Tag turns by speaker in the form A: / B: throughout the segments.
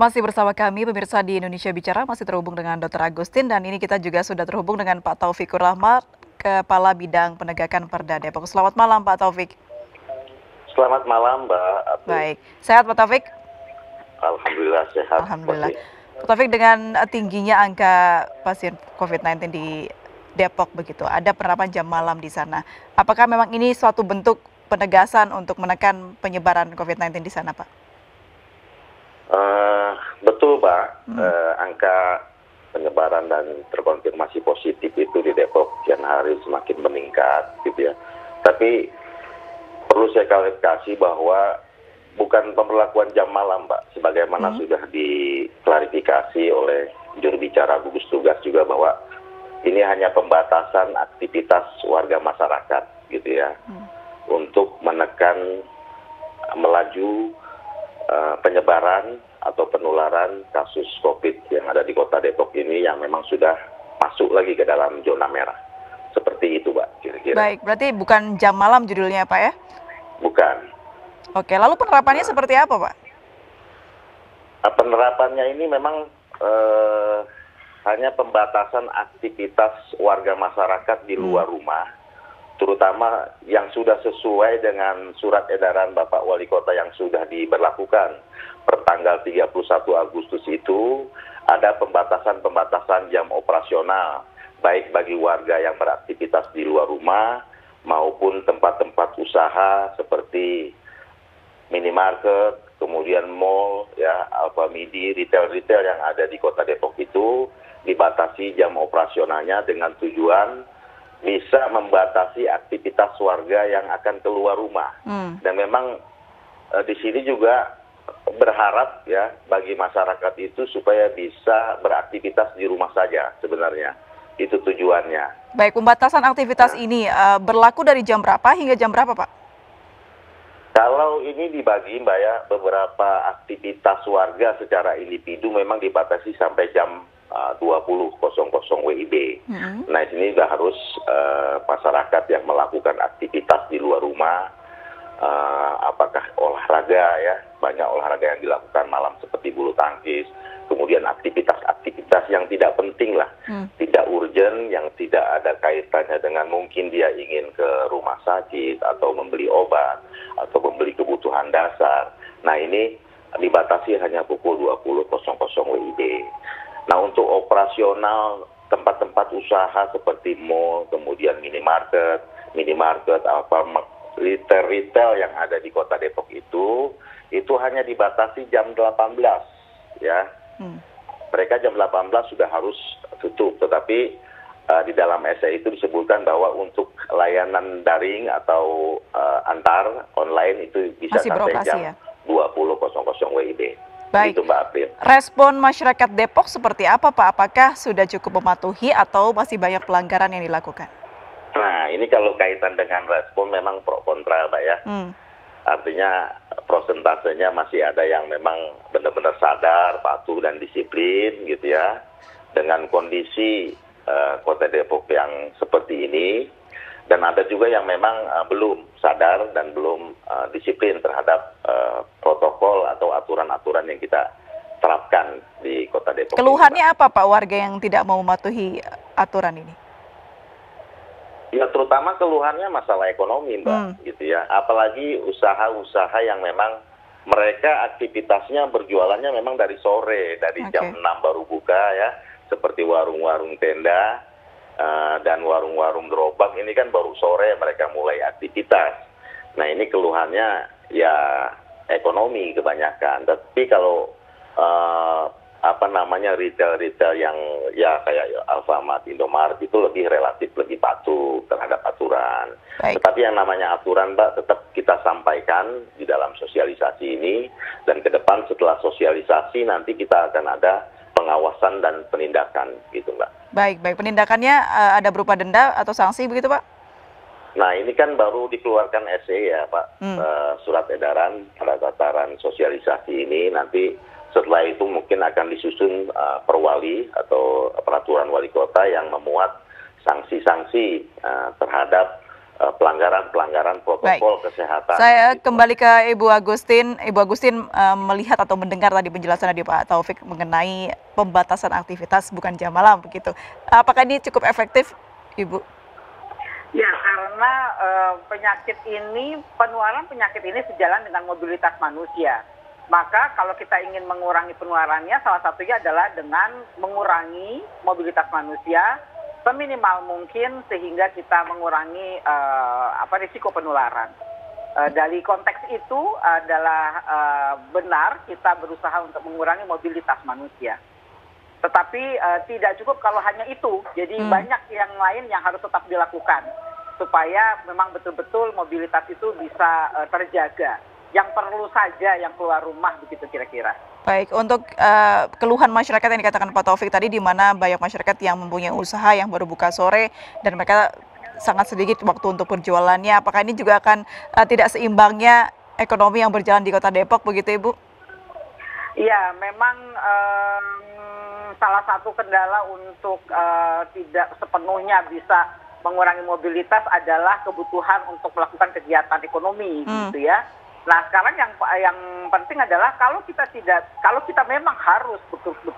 A: Masih bersama kami pemirsa di Indonesia Bicara, masih terhubung dengan Dr. Agustin dan ini kita juga sudah terhubung dengan Pak Taufikur Rahmat, Kepala Bidang Penegakan Perda Depok. Selamat malam Pak Taufik.
B: Selamat malam Mbak Abdul.
A: Baik, sehat Pak Taufik?
B: Alhamdulillah sehat.
A: Alhamdulillah. Pak Taufik, dengan tingginya angka pasien COVID-19 di Depok begitu, ada penerapan jam malam di sana. Apakah memang ini suatu bentuk penegasan untuk menekan penyebaran COVID-19 di sana, Pak?
B: Betul Pak, angka penyebaran dan terkonfirmasi positif itu di Depok kian hari semakin meningkat gitu ya. Tapi perlu saya klarifikasi bahwa bukan pemberlakuan jam malam Pak, sebagaimana sudah diklarifikasi oleh juru bicara gugus tugas juga bahwa ini hanya pembatasan aktivitas warga masyarakat gitu ya, untuk menekan melaju penyebaran atau penularan kasus COVID yang ada di Kota Depok ini yang memang sudah masuk lagi ke dalam zona merah. Seperti itu, Pak, kira-kira.
A: Baik, berarti bukan jam malam judulnya, Pak ya?
B: Bukan.
A: Oke, lalu penerapannya seperti apa, Pak?
B: Penerapannya ini memang hanya pembatasan aktivitas warga masyarakat di luar rumah, terutama yang sudah sesuai dengan surat edaran Bapak Wali Kota yang sudah diberlakukan per tanggal 31 Agustus itu. Ada pembatasan-pembatasan jam operasional, baik bagi warga yang beraktivitas di luar rumah maupun tempat-tempat usaha seperti minimarket, kemudian mall, ya, Alfamidi, retail-retail yang ada di Kota Depok itu dibatasi jam operasionalnya dengan tujuan bisa membatasi aktivitas warga yang akan keluar rumah. Dan memang di sini juga berharap ya bagi masyarakat itu supaya bisa beraktivitas di rumah saja sebenarnya. Itu tujuannya.
A: Baik, pembatasan aktivitas ini berlaku dari jam berapa hingga jam berapa, Pak?
B: Kalau ini dibagi Mbak ya, beberapa aktivitas warga secara individu memang dibatasi sampai jam 20.00 WIB. Nah, ini sudah harus masyarakat yang melakukan aktivitas di luar rumah, apakah olahraga ya, banyak olahraga yang dilakukan malam seperti bulu tangkis, kemudian aktivitas-aktivitas yang tidak penting lah, tidak urgent, yang tidak ada kaitannya dengan mungkin dia ingin ke rumah sakit atau membeli obat atau membeli kebutuhan dasar. Nah, ini dibatasi hanya pukul 20.00 WIB. Nah, untuk operasional tempat-tempat usaha seperti mall, kemudian minimarket, retail yang ada di Kota Depok itu hanya dibatasi jam 18 ya. Mereka jam 18 sudah harus tutup, tetapi di dalam SE itu disebutkan bahwa untuk layanan daring atau antar online itu bisa
A: masih
B: sampai jam
A: ya?
B: 20.00 WIB.
A: Baik,
B: itu Mbak April.
A: Respon masyarakat Depok seperti apa Pak? Apakah sudah cukup mematuhi atau masih banyak pelanggaran yang dilakukan?
B: Nah, ini kalau kaitan dengan respon memang pro kontra Mbak ya. Artinya prosentasenya masih ada yang memang benar-benar sadar, patuh dan disiplin gitu ya. Dengan kondisi Kota Depok yang seperti ini. Dan ada juga yang memang belum sadar dan belum disiplin terhadap protokol atau aturan-aturan yang kita terapkan di Kota Depok.
A: Keluhannya apa Pak warga yang tidak mau mematuhi aturan ini?
B: Ya, terutama keluhannya masalah ekonomi Mbak, gitu ya. Apalagi usaha-usaha yang memang mereka aktivitasnya berjualannya memang dari sore, dari jam 6 baru buka ya, seperti warung-warung tenda dan warung-warung gerobak ini kan baru sore mereka mulai aktivitas. Nah, ini keluhannya ya ekonomi kebanyakan. Tapi kalau retail-retail yang ya kayak Alfamart, Indomaret itu relatif lebih patuh terhadap aturan. Tetapi yang namanya aturan Mbak tetap kita sampaikan di dalam sosialisasi ini, dan ke depan setelah sosialisasi nanti kita akan ada pengawasan dan penindakan gitu Mbak.
A: Baik, penindakannya ada berupa denda atau sanksi begitu Pak?
B: Nah, ini kan baru dikeluarkan SE ya Pak, surat edaran pada tataran sosialisasi ini. Nanti setelah itu mungkin akan disusun perwali atau peraturan wali kota yang memuat sanksi-sanksi terhadap pelanggaran-pelanggaran
A: Baik.
B: protokol kesehatan.
A: Saya
B: Gitu.
A: kembali ke Ibu Agustin. Ibu Agustin melihat atau mendengar tadi penjelasan dari Pak Taufik mengenai pembatasan aktivitas bukan jam malam begitu. Apakah ini cukup efektif, Ibu?
C: Ya, karena penularan penyakit ini sejalan dengan mobilitas manusia. Maka kalau kita ingin mengurangi penularannya, salah satunya adalah dengan mengurangi mobilitas manusia seminimal mungkin sehingga kita mengurangi risiko penularan. Dari konteks itu adalah benar kita berusaha untuk mengurangi mobilitas manusia. Tetapi tidak cukup kalau hanya itu. Jadi banyak yang lain yang harus tetap dilakukan supaya memang betul-betul mobilitas itu bisa terjaga. Yang perlu saja yang keluar rumah begitu kira-kira.
A: Baik, untuk keluhan masyarakat yang dikatakan Pak Taufik tadi, di mana banyak masyarakat yang mempunyai usaha yang baru buka sore dan mereka sangat sedikit waktu untuk berjualannya. Apakah ini juga akan tidak seimbangnya ekonomi yang berjalan di Kota Depok begitu, Ibu?
C: Iya, memang salah satu kendala untuk tidak sepenuhnya bisa mengurangi mobilitas adalah kebutuhan untuk melakukan kegiatan ekonomi, gitu ya. Nah, sekarang yang penting adalah kalau kita memang harus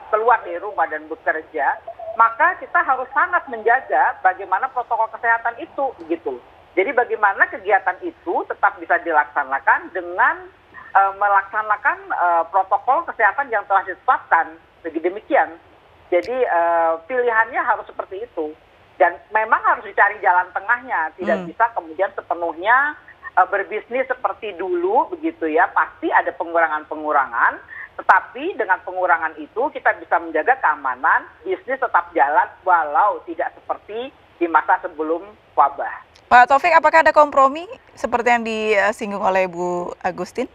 C: keluar dari rumah dan bekerja, maka kita harus sangat menjaga bagaimana protokol kesehatan itu, begitu. Jadi bagaimana kegiatan itu tetap bisa dilaksanakan dengan melaksanakan protokol kesehatan yang telah ditetapkan, demikian. Jadi pilihannya harus seperti itu. Dan memang harus dicari jalan tengahnya, tidak bisa kemudian sepenuhnya berbisnis seperti dulu begitu ya. Pasti ada pengurangan-pengurangan, tetapi dengan pengurangan itu kita bisa menjaga keamanan, bisnis tetap jalan walau tidak seperti di masa sebelum wabah.
A: Pak Taufik, apakah ada kompromi seperti yang disinggung oleh Bu Agustin?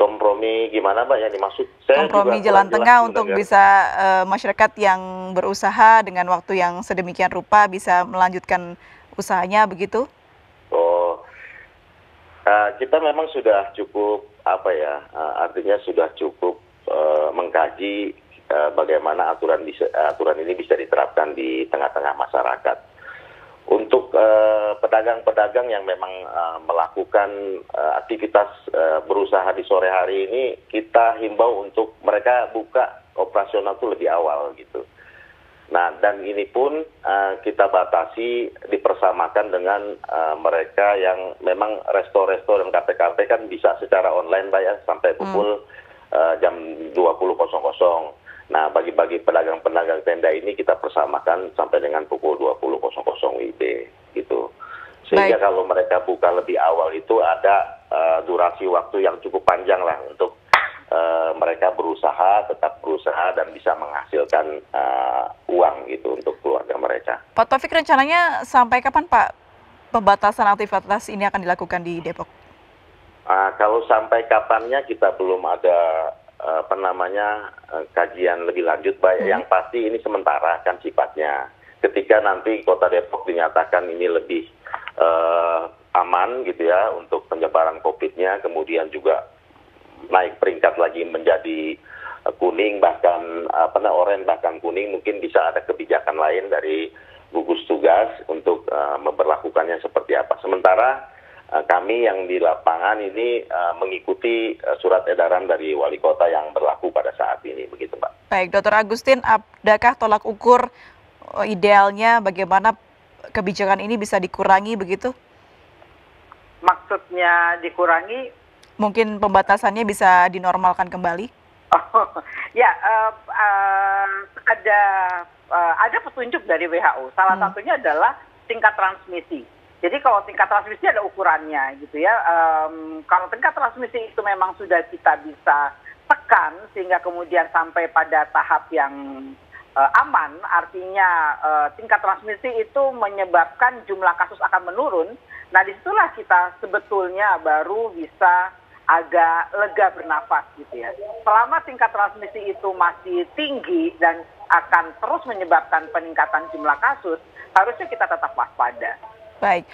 B: Kompromi gimana, Mbak, yang dimaksud?
A: Kompromi jalan tengah untuk bisa masyarakat yang berusaha dengan waktu yang sedemikian rupa bisa melanjutkan usahanya begitu?
B: Kita memang sudah cukup artinya sudah cukup mengkaji bagaimana aturan ini bisa diterapkan di tengah-tengah masyarakat. Untuk pedagang-pedagang yang memang melakukan aktivitas berusaha di sore hari ini, kita himbau untuk mereka buka operasional itu lebih awal gitu. Nah, dan ini pun kita batasi dipersamakan dengan mereka yang memang resto-resto dan kafe-kafe kan bisa secara online, Pak, ya, sampai pukul jam 20.00. Nah, bagi pedagang-pedagang tenda ini kita persamakan sampai dengan pukul 20.00 WIB gitu. Sehingga kalau mereka buka lebih awal itu ada durasi waktu yang cukup panjang lah untuk mereka tetap berusaha dan bisa menghasilkan uang gitu untuk keluarga mereka.
A: Pak Taufik, rencananya sampai kapan Pak pembatasan aktivitas ini akan dilakukan di Depok?
B: Kalau sampai kapannya kita belum ada kajian lebih lanjut, Pak. Yang pasti ini sementara kan sifatnya. Ketika nanti Kota Depok dinyatakan ini lebih aman gitu ya untuk penyebaran COVID-nya, kemudian juga naik peringkat lagi menjadi kuning, bahkan oranye, bahkan kuning, mungkin bisa ada kebijakan lain dari gugus tugas untuk memperlakukannya seperti apa. Sementara kami yang di lapangan ini mengikuti surat edaran dari wali kota yang berlaku pada saat ini, begitu, Mbak.
A: Baik, Dr. Agustin, adakah tolak ukur idealnya bagaimana kebijakan ini bisa dikurangi begitu?
C: Maksudnya dikurangi?
A: Mungkin pembatasannya bisa dinormalkan kembali?
C: Ya, ada petunjuk dari WHO. Salah satunya adalah tingkat transmisi. Jadi kalau tingkat transmisi ada ukurannya gitu ya. Kalau tingkat transmisi itu memang sudah kita bisa tekan sehingga kemudian sampai pada tahap yang aman, artinya tingkat transmisi itu menyebabkan jumlah kasus akan menurun. Nah, disitulah kita sebetulnya baru bisa agak lega bernafas gitu ya. Selama tingkat transmisi itu masih tinggi dan akan terus menyebabkan peningkatan jumlah kasus, harusnya kita tetap waspada.
A: Baik,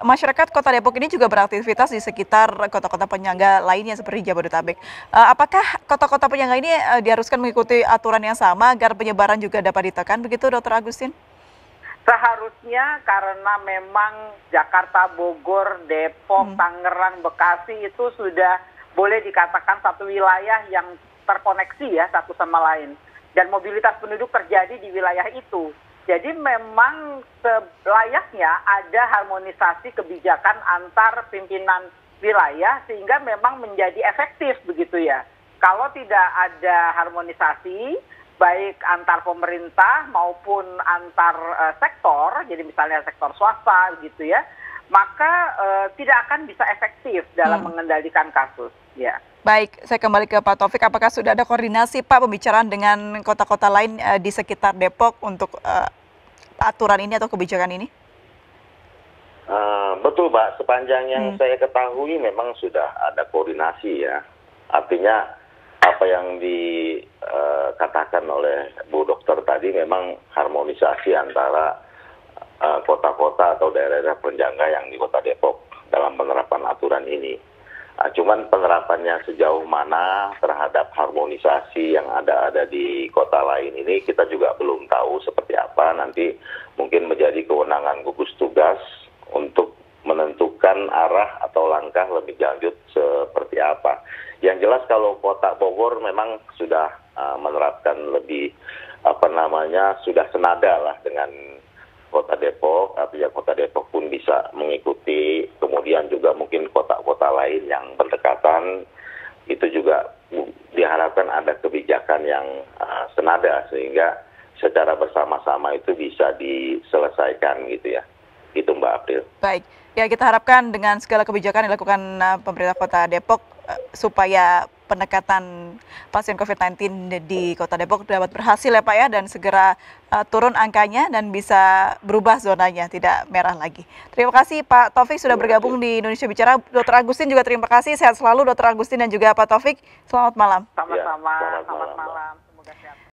A: masyarakat Kota Depok ini juga beraktivitas di sekitar kota-kota penyangga lainnya seperti Jabodetabek. Apakah kota-kota penyangga ini diharuskan mengikuti aturan yang sama agar penyebaran juga dapat ditekan, begitu Dr. Agustin?
C: Seharusnya karena memang Jakarta, Bogor, Depok, Tangerang, Bekasi itu sudah boleh dikatakan satu wilayah yang terkoneksi ya satu sama lain. Dan mobilitas penduduk terjadi di wilayah itu. Jadi memang selayaknya ada harmonisasi kebijakan antar pimpinan wilayah sehingga memang menjadi efektif begitu ya. Kalau tidak ada harmonisasi, baik antar pemerintah maupun antar sektor, jadi misalnya sektor swasta gitu ya, maka tidak akan bisa efektif dalam mengendalikan kasus. Ya.
A: Baik, saya kembali ke Pak Taufik. Apakah sudah ada koordinasi Pak pembicaraan dengan kota-kota lain di sekitar Depok untuk aturan ini atau kebijakan ini?
B: Betul Pak, sepanjang yang saya ketahui memang sudah ada koordinasi ya. Artinya apa yang dikatakan oleh Bu Dokter tadi memang harmonisasi antara kota-kota atau daerah-daerah penyangga yang di Kota Depok dalam penerapan aturan ini. Cuman penerapannya sejauh mana terhadap harmonisasi yang ada di kota lain ini kita juga belum tahu seperti apa. Nanti mungkin menjadi kewenangan gugus tugas untuk menentukan arah atau langkah lebih lanjut seperti apa. Yang jelas kalau Kota Bogor memang sudah menerapkan lebih sudah senada lah dengan Kota Depok, artinya Kota Depok pun bisa mengikuti, kemudian juga mungkin kota-kota lain yang berdekatan, itu juga diharapkan ada kebijakan yang senada, sehingga secara bersama-sama itu bisa diselesaikan gitu ya. Itu Mbak April.
A: Baik, ya kita harapkan dengan segala kebijakan yang dilakukan pemerintah Kota Depok supaya pendekatan pasien COVID-19 di Kota Depok dapat berhasil ya Pak ya, dan segera turun angkanya dan bisa berubah zonanya, tidak merah lagi. Terima kasih Pak Taufik sudah bergabung di Indonesia Bicara. Dr. Agustin juga terima kasih, sehat selalu Dr. Agustin dan juga Pak Taufik. Selamat malam.
C: Sama-sama,
B: Ya, selamat
C: selamat
B: malam.
C: malam. Semoga sehat.